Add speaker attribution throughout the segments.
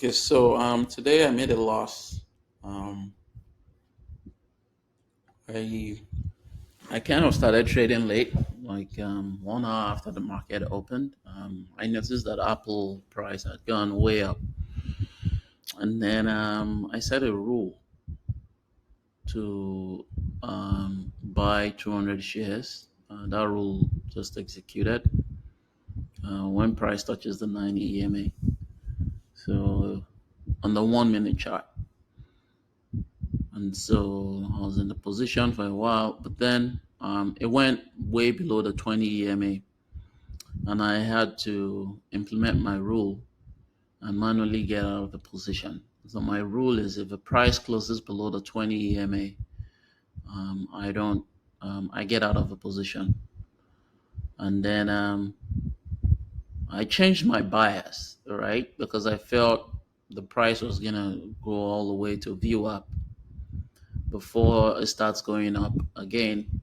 Speaker 1: Okay, so today I made a loss. Um, I I kind of started trading late, like 1 hour after the market opened. I noticed that Apple price had gone way up, and then I set a rule to buy 200 shares. That rule just executed when price touches the 90 EMA. So on the 1 minute chart. And so I was in the position for a while, but then it went way below the 20 EMA, and I had to implement my rule and manually get out of the position. So my rule is if the price closes below the 20 EMA, I don't, I get out of the position, and then I changed my bias, right, because I felt the price was gonna go all the way to view up before it starts going up again.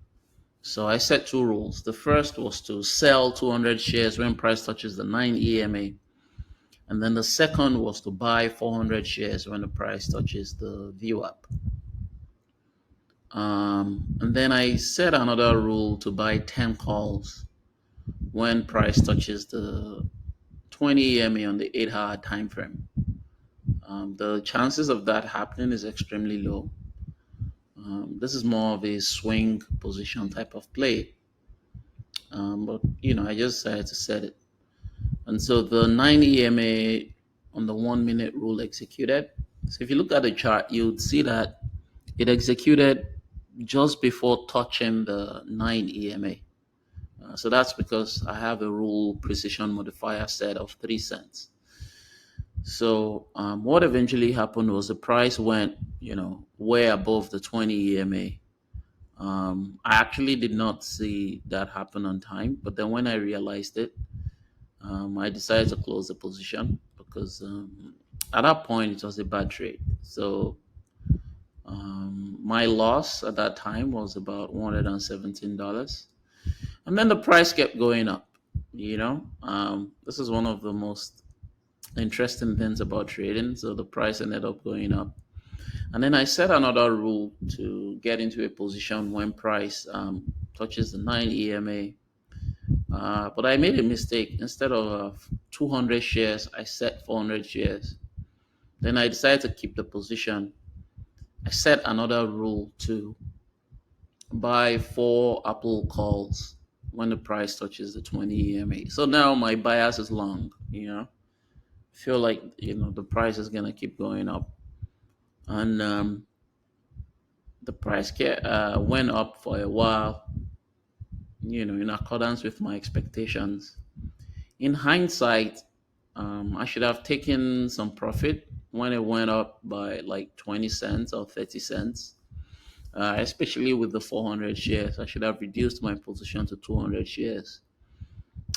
Speaker 1: So I set two rules. The first was to sell 200 shares when price touches the 9 EMA. And then the second was to buy 400 shares when the price touches the view up. And then I set another rule to buy 10 calls when price touches the 20 EMA on the 8-hour time frame. The chances of that happening is extremely low. This is more of a swing position type of play. But I just decided to set it. And so the 9 EMA on the 1 minute rule executed. So if you look at the chart, you'd see that it executed just before touching the 9 EMA. So that's because I have a rule precision modifier set of 3 cents. So what eventually happened was the price went, way above the 20 EMA. I actually did not see that happen on time, but then when I realized it, I decided to close the position because at that point it was a bad trade. So my loss at that time was about $117. And then the price kept going up. This is one of the most interesting things about trading. So the price ended up going up. And then I set another rule to get into a position when price touches the 9 EMA. But I made a mistake. Instead of 200 shares, I set 400 shares. Then I decided to keep the position. I set another rule to buy 4 Apple calls when the price touches the 20 EMA. So now my bias is long, feel like, the price is going to keep going up. And the price went up for a while, in accordance with my expectations. In hindsight, I should have taken some profit when it went up by like 20 cents or 30 cents, especially with the 400 shares. I should have reduced my position to 200 shares.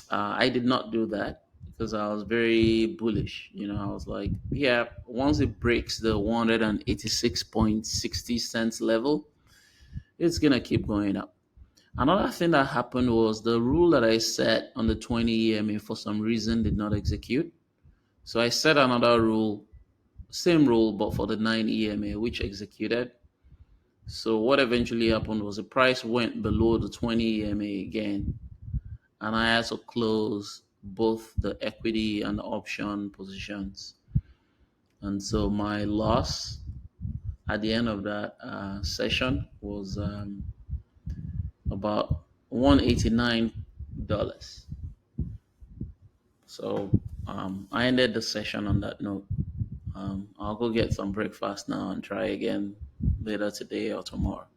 Speaker 1: I did not do that because I was very bullish. I was like, yeah, once it breaks the 186.60 cents level, it's going to keep going up. Another thing that happened was the rule that I set on the 20 EMA for some reason did not execute. So I set another rule, same rule, but for the 9 EMA, which executed. So what eventually happened was the price went below the 20 EMA again, and I had to close both the equity and the option positions. And so my loss at the end of that session was about $189. So I ended the session on that note. I'll go get some breakfast now and try again later today or tomorrow.